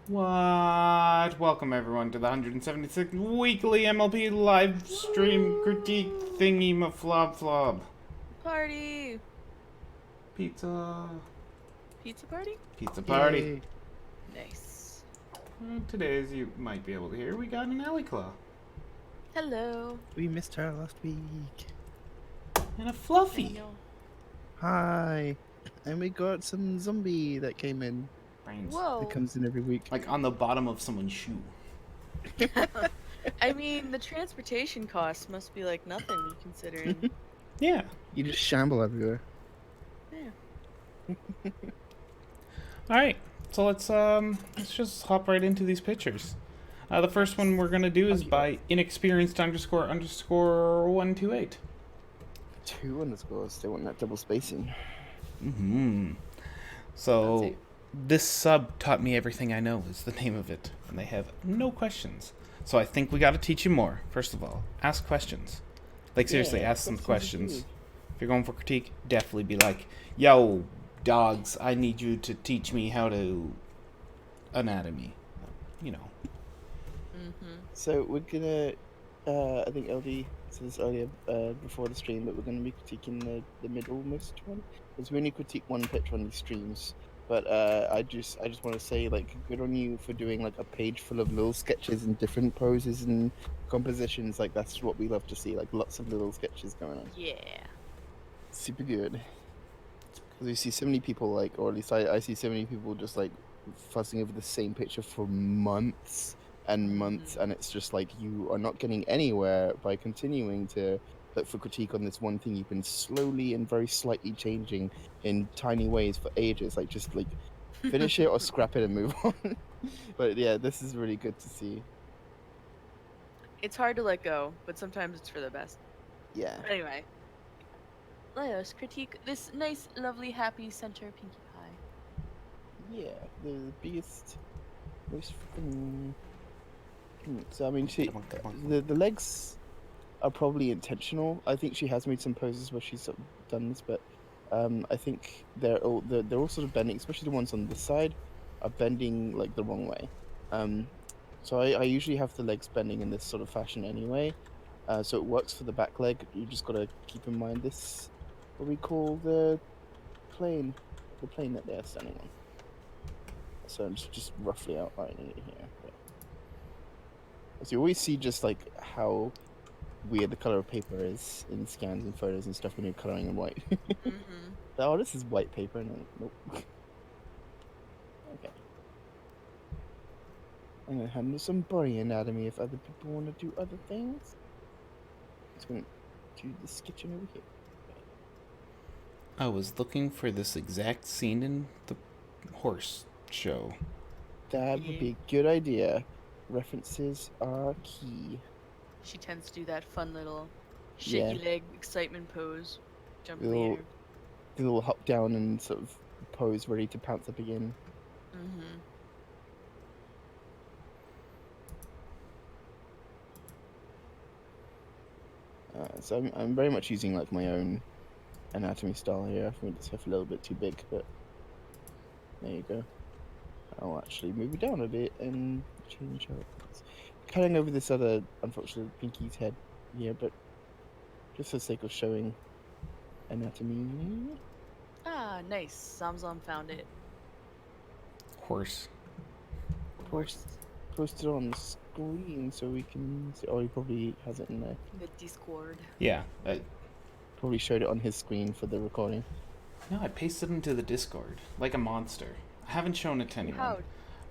What? Welcome everyone to the 176th weekly MLP live stream critique thingy maflob flob. Party! Pizza. Pizza party? Pizza party. Yay. Nice. Today, as you might be able to hear, we got an alley claw. Hello. We missed her last week. And a I fluffy. know. Hi. And we got some zombie that came in. Brains. Whoa. That comes in every week. Like on the bottom of someone's shoe. I mean, the transportation costs must be like nothing considering. Yeah. You just shamble everywhere. Yeah. Alright. So let's just hop right into these pictures. The first one we're gonna do is by inexperienced __128. 2 underscores. They want that double spacing. So Fancy. this sub taught me everything I know is the name of it, and they have no questions. So I think we got to teach you more. First of all, ask questions. Like seriously, Yeah, ask some questions questions. If you're going for critique, definitely be like, "Yo, dogs, I need you to teach me how to anatomy." You know. So we're gonna, I think LD said this earlier before the stream, but we're gonna be critiquing the middlemost one. Because we only critique one picture on these streams. But I just want to say, like, good on you for doing like a page full of little sketches and different poses and compositions. Like that's what we love to see. Like lots of little sketches going on. Yeah. Super good. Because we see so many people, like, or at least I see so many people just like fussing over the same picture for months and months, and it's just like you are not getting anywhere by continuing to look for critique on this one thing you've been slowly and very slightly changing in tiny ways for ages. Like just like finish it or scrap it and move on. But yeah, this is really good to see. It's hard to let go, but sometimes it's for the best. Yeah. Anyway, let us critique this nice, lovely, happy center Pinkie Pie. Yeah, the biggest, most freaking. So I mean, the legs are probably intentional. I think she has made some poses where she's sort of done this, but I think they're all sort of bending, especially the ones on this side, are bending like the wrong way. So I usually have the legs bending in this sort of fashion anyway. So it works for the back leg. You just gotta keep in mind this, what we call the plane that they're standing on. So I'm just roughly outlining it here. But as you always see, just like how weird the color of paper is in scans and photos and stuff when you're coloring in white. Oh, this is white paper. No, nope. Okay. I'm gonna handle some body anatomy if other people want to do other things. Just gonna do the sketching over here. I was looking for this exact scene in the horse show. That would be a good idea. References are key. She tends to do that fun little shaky leg excitement pose. Jump in the Little- air. The little hop down and sort of pose ready to pounce up again. So I'm very much using like my own anatomy style here. I think it's a little bit too big, but there you go. I'll actually move it down a bit and change how it's cutting over this other, unfortunately, Pinkie's head here, but just for the sake of showing anatomy. Ah, nice. Zamzam found it. Horse. Post it on the screen so we can see. Oh, he probably has it in there. The Discord. Yeah. Probably showed it on his screen for the recording. No, I pasted into the Discord like a monster. I haven't shown it to anyone. How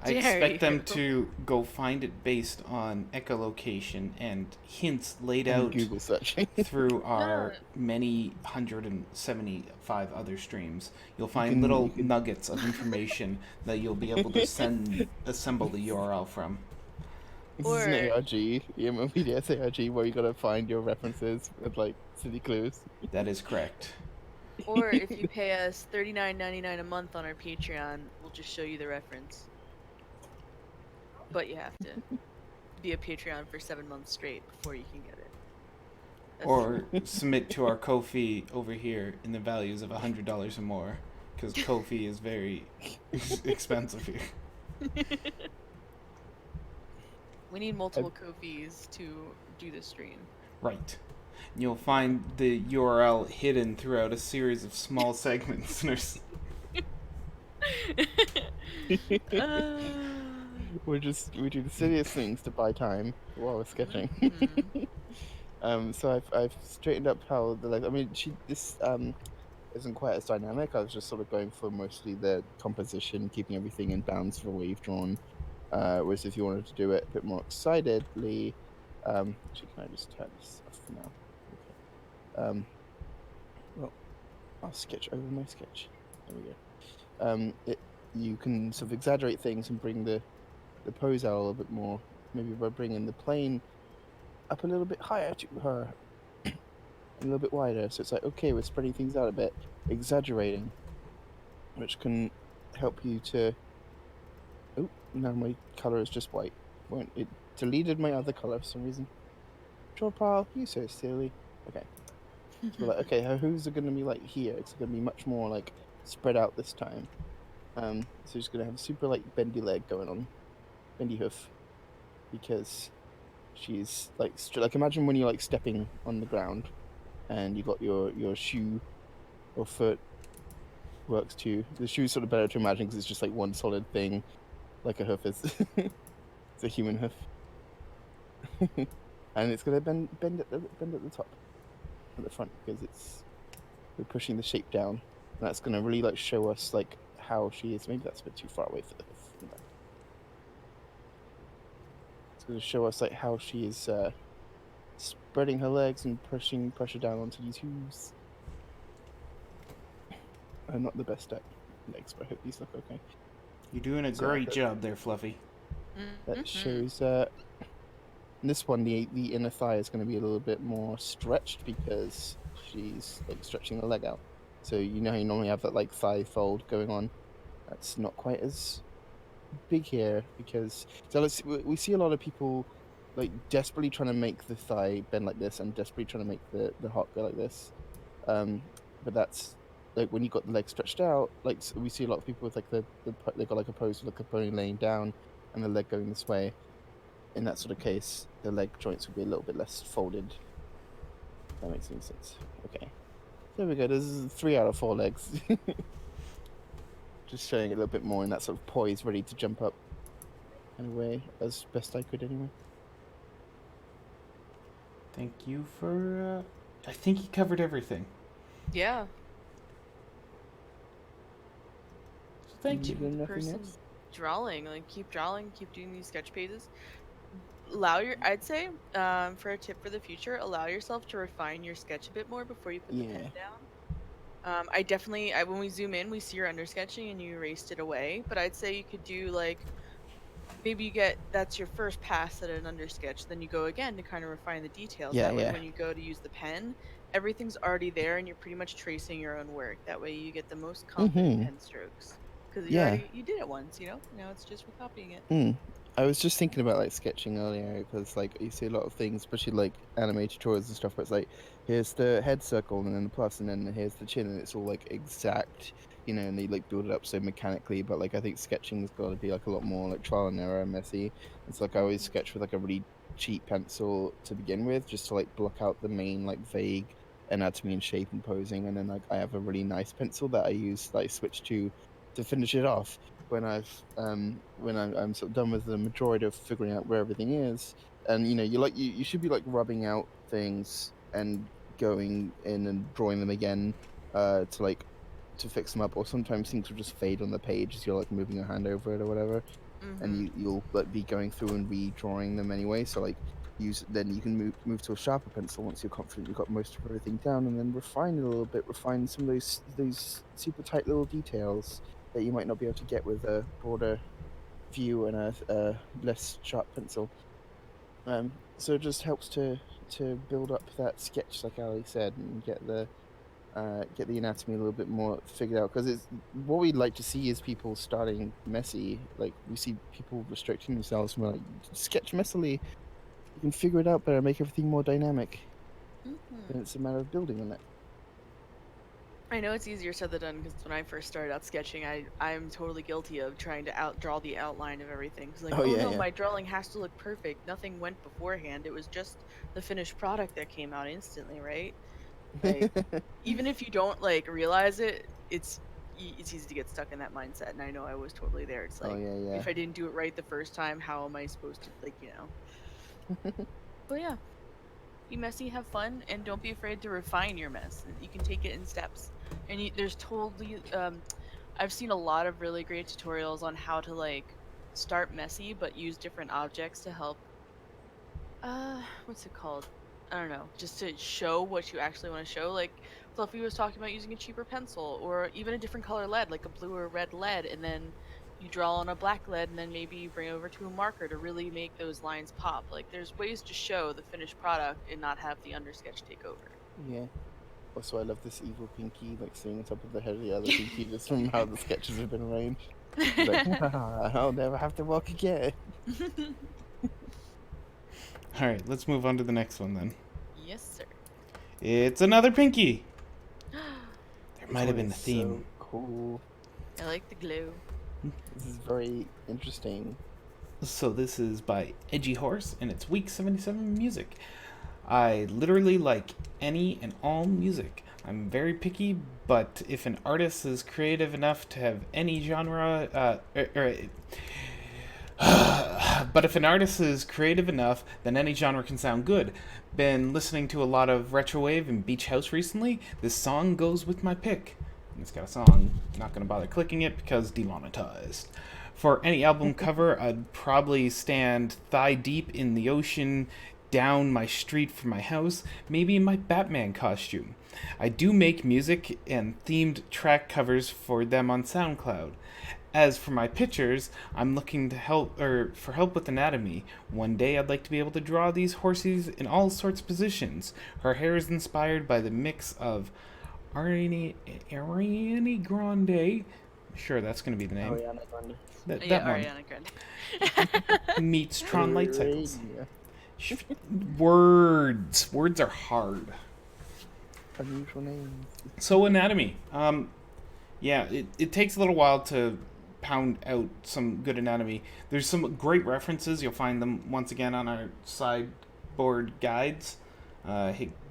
I dare expect them you. to go find it based on echolocation and hints laid And out Google searching. through our No. many 175 other streams. You'll find can- little you can- nuggets of information that you'll be able to assemble the URL from. This Or- is an ARG, MLP ARG, where you gotta find your references with like city clues. That is correct. Or if you pay us $39.99 a month on our Patreon, we'll just show you the reference. But you have to be a Patreon for 7 months straight before you can get it. That's Or submit to our Ko-fi over here in the values of $100 or more, because Ko-fi is very expensive here. We need multiple Kofis to do the stream. Right. You'll find the URL hidden throughout a series of small segments. And there's... we do the silliest things to buy time while we're sketching. So I've straightened up how the legs. I mean, this isn't quite as dynamic. I was just sort of going for mostly the composition, keeping everything in bounds for what you've drawn. Whereas if you wanted to do it a bit more excitedly, actually, can I just turn this off for now? Okay. Well, I'll sketch over my sketch. There we go. You can sort of exaggerate things and bring the pose out a little bit more. Maybe by bringing the plane up a little bit higher to her, a little bit wider. So it's like, okay, we're spreading things out a bit, exaggerating, which can help you to. Oh, now my color is just white. It deleted my other color for some reason. Draw pile, you so silly. Okay. So we're like, okay, who's it going to be like here? It's going to be much more like spread out this time. So she's going to have a super like bendy leg going on, bendy hoof, because she's like imagine when you're like stepping on the ground, and you got your shoe or foot works too. The shoe's sort of better to imagine because it's just like one solid thing, like a hoof is. It's a human hoof, and it's going to bend at the top, at the front, because we're pushing the shape down. And that's going to really like show us like how she is. Maybe that's a bit too far away for the hoof. It's going to show us like how she is spreading her legs and pushing pressure down onto these hooves. I'm not the best at legs, but I hope these look okay. You're doing a great job there, Fluffy. That shows this one, the inner thigh is going to be a little bit more stretched because she's like stretching the leg out. So you know how you normally have that like thigh fold going on. That's not quite as big here because we see a lot of people like desperately trying to make the thigh bend like this and desperately trying to make the heart go like this. But that's like when you got the leg stretched out. Like so we see a lot of people with like they got like a pose with like a pony laying down and the leg going this way. In that sort of case, the leg joints would be a little bit less folded. If that makes any sense. Okay. There we go. There's 3 out of 4 legs. Just showing it a little bit more in that sort of poise, ready to jump up kind of way, as best I could anyway. Thank you for... I think you covered everything. Yeah. So thank you. Nothing Person else? drawing, like keep drawing, keep doing these sketch pages. I'd say, for a tip for the future, allow yourself to refine your sketch a bit more before you put the pen down. When we zoom in, we see your undersketching and you erased it away. But I'd say you could do like, maybe that's your first pass at an undersketch. Then you go again to kind of refine the details. Yeah, that way, yeah. when you go to use the pen, everything's already there and you're pretty much tracing your own work. That way, you get the most confident pen strokes because you did it once. Now it's just recopying it. I was just thinking about like sketching earlier because like you see a lot of things, especially like animated tutorials and stuff, where it's like here's the head circle and then the plus and then here's the chin and it's all like exact, and they like build it up so mechanically. But like I think sketching's got to be like a lot more like trial and error, messy. It's like I always sketch with like a really cheap pencil to begin with, just to like block out the main like vague anatomy and shape and posing, and then like I have a really nice pencil that I use that I switch to finish it off when I'm sort of done with the majority of figuring out where everything is. And you should be like rubbing out things and going in and drawing them again to fix them up, or sometimes things will just fade on the page as you're like moving your hand over it or whatever. And you'll like be going through and redrawing them anyway, so like then you can move to a sharper pencil once you're confident you've got most of everything down, and then refine it a little bit, refine some of those super tight little details that you might not be able to get with a broader view and a less sharp pencil. So it just helps to build up that sketch, like Ali said, and get the anatomy a little bit more figured out. Because it's what we'd like to see is people starting messy. Like we see people restricting themselves from like sketch messily. You can figure it out better, make everything more dynamic. And it's a matter of building on it. I know it's easier said than done because when I first started out sketching, I'm totally guilty of trying to draw the outline of everything. It's like, Oh oh yeah, no, yeah. my drawing has to look perfect. Nothing went beforehand. It was just the finished product that came out instantly, right? Like, even if you don't like realize it, it's easy to get stuck in that mindset. And I know I was totally there. It's Oh like, yeah, yeah. if I didn't do it right the first time, how am I supposed to, like, you know? But yeah, be messy, have fun, and don't be afraid to refine your mess. You can take it in steps. And there's totally, I've seen a lot of really great tutorials on how to like start messy, but use different objects to help. What's it called? I don't know. Just to show what you actually want to show. Like Fluffy was talking about using a cheaper pencil or even a different color lead, like a blue or red lead, and then you draw on a black lead and then maybe you bring it over to a marker to really make those lines pop. Like there's ways to show the finished product and not have the undersketch take over. Yeah. Also, I love this evil pinky, like sitting on top of the head of the other pinky, just from how the sketches have been arranged. He's like, I'll never have to walk again. All right, let's move on to the next one then. Yes, sir. It's another pinky. There This might have one been a is theme. so cool. I like the glue. This is very interesting. So this is by Edgy Horse, and it's Week 77 music. I literally like any and all music. I'm very picky, but if an artist is creative enough to have any genre, but if an artist is creative enough, then any genre can sound good. Been listening to a lot of retrowave and beach house recently. This song goes with my pick. It's got a song. Not gonna bother clicking it because demonetized. For any album cover, I'd probably stand thigh deep in the ocean, down my street from my house, maybe in my Batman costume. I do make music and themed track covers for them on SoundCloud. As for my pictures, I'm looking to for help with anatomy. One day I'd like to be able to draw these horses in all sorts of positions. Her hair is inspired by the mix of Ariana Grande. Sure, that's going to be the name. Ariana Grande. That one Ariana Grande. meets Tron Light Cycles. Yeah. Words are hard. Unusual names. So anatomy. Yeah, it takes a little while to pound out some good anatomy. There's some great references. You'll find them once again on our sideboard guides,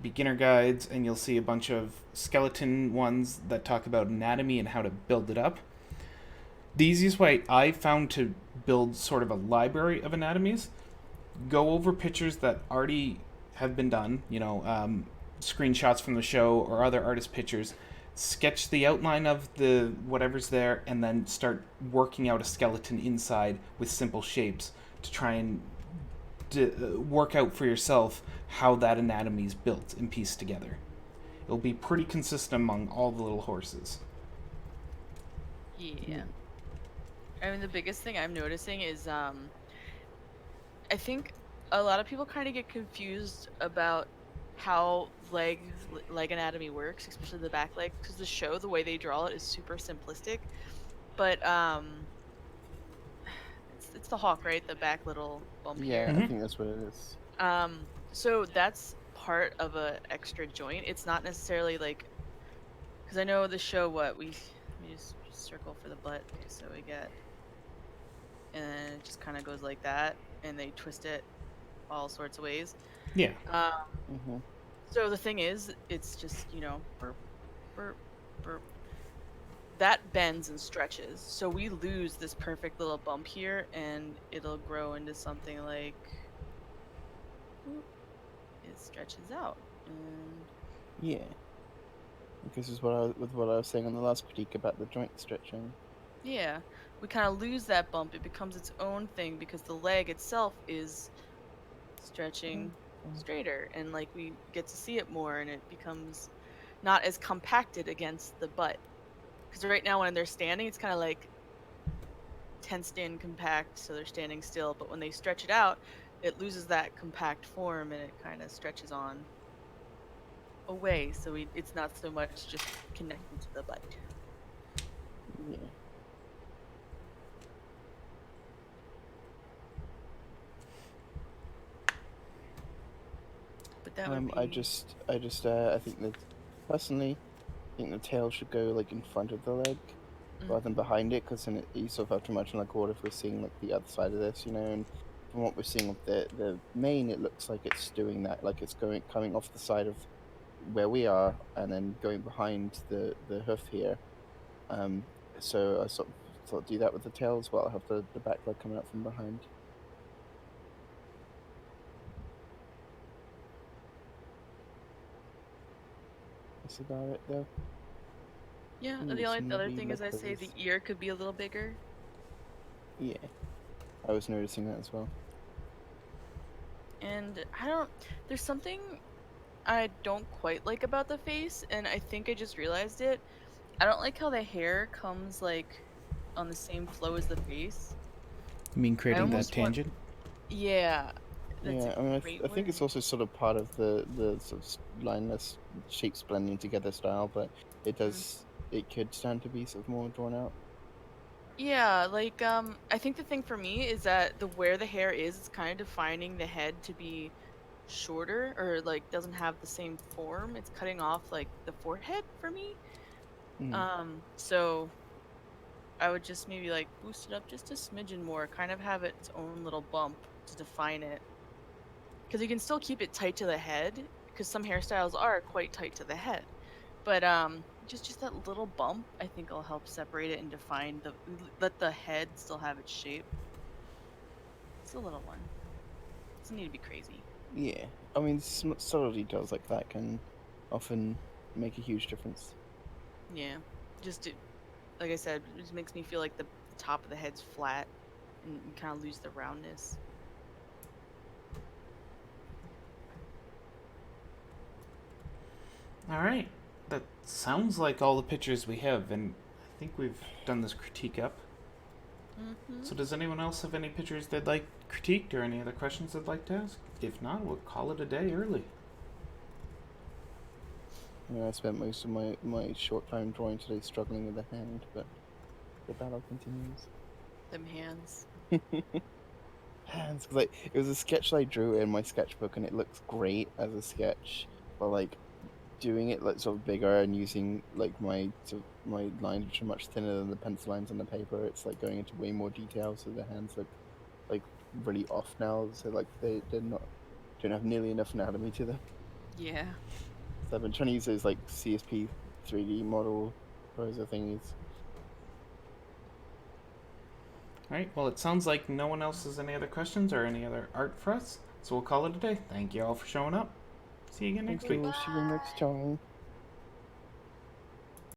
beginner guides, and you'll see a bunch of skeleton ones that talk about anatomy and how to build it up. The easiest way I found to build sort of a library of anatomies, go over pictures that already have been done, screenshots from the show or other artist pictures, sketch the outline of the whatever's there, and then start working out a skeleton inside with simple shapes to try and work out for yourself how that anatomy is built and pieced together. It'll be pretty consistent among all the little horses. Yeah. I mean, the biggest thing I'm noticing is, I think a lot of people kind of get confused about how leg anatomy works, especially the back leg, because the way they draw it is super simplistic. But it's the hawk, right? The back little bump Yeah, here. I think that's what it is. So that's part of a extra joint. It's not necessarily like, because I know the show let me just circle for the butt. Okay, so we get, and then it just kind of goes like that, and they twist it all sorts of ways. Yeah. So the thing is, it's just, burp, burp, burp. That bends and stretches. So we lose this perfect little bump here, and it'll grow into something like, it stretches out. And Yeah. This is what I was saying on the last critique about the joint stretching. yeah, we kind of lose that bump. It becomes its own thing because the leg itself is stretching straighter, and like we get to see it more, and it becomes not as compacted against the butt. Because right now when they're standing, it's kind of like tensed in, compact, so they're standing still. But when they stretch it out, it loses that compact form, and it kind of stretches on away. So it's not so much just connected to the butt. Yeah. But that would be... I think that personally, think the tail should go like in front of the leg rather than behind it, because then you sort of have to imagine like what if we're seeing like the other side of this, and from what we're seeing of the mane, it looks like it's doing that, like it's coming off the side of where we are and then going behind the hoof here. So I sort of do that with the tail as well. I have the back leg coming up from behind. That's about it though. Yeah, Ooh, the only some other lovely thing leg is I say the poses. ear could be a little bigger. Yeah, I was noticing that as well. And there's something I don't quite like about the face, and I think I just realized it. I don't like how the hair comes like on the same flow as the face. You mean I creating that almost want, tangent? yeah, that's a Yeah, I mean, great I think it's word. also sort of part of the sort of lineless shapes blending together style, but Mm. it could stand to be sort of more drawn out. Yeah, like I think the thing for me is that where the hair is, it's kind of defining the head to be shorter or like doesn't have the same form. It's cutting off like the forehead for me. Mm. So I would just maybe like boost it up just a smidgen more, kind of have its own little bump to define it. Because you can still keep it tight to the head, because some hairstyles are quite tight to the head. But just that little bump, I think will help separate it and define let the head still have its shape. It's a little one. Doesn't need to be crazy. Yeah, I mean, subtle details like that can often make a huge difference. Yeah, just like I said, it just makes me feel like the top of the head's flat and you kind of lose the roundness. All right. That sounds like all the pictures we have, and I think we've done this critique up. Mm-hmm. So does anyone else have any pictures they'd like critiqued or any other questions they'd like to ask? If not, we'll call it a day early. I spent most of my short time drawing today struggling with the hand, but the battle continues. Them hands. Hands, because like it was a sketch that I drew in my sketchbook, and it looks great as a sketch, but like doing it like sort of bigger and using like my lines which are much thinner than the pencil lines on the paper, it's like going into way more detail, so the hands look like really off now. So like they're not don't have nearly enough anatomy to them. Yeah. So I've been trying to use those like CSP 3D model poser thingies. All right. Well, it sounds like no one else has any other questions or any other art for us, so we'll call it a day. Thank you all for showing up. See you again next Thank week. you. See you next time.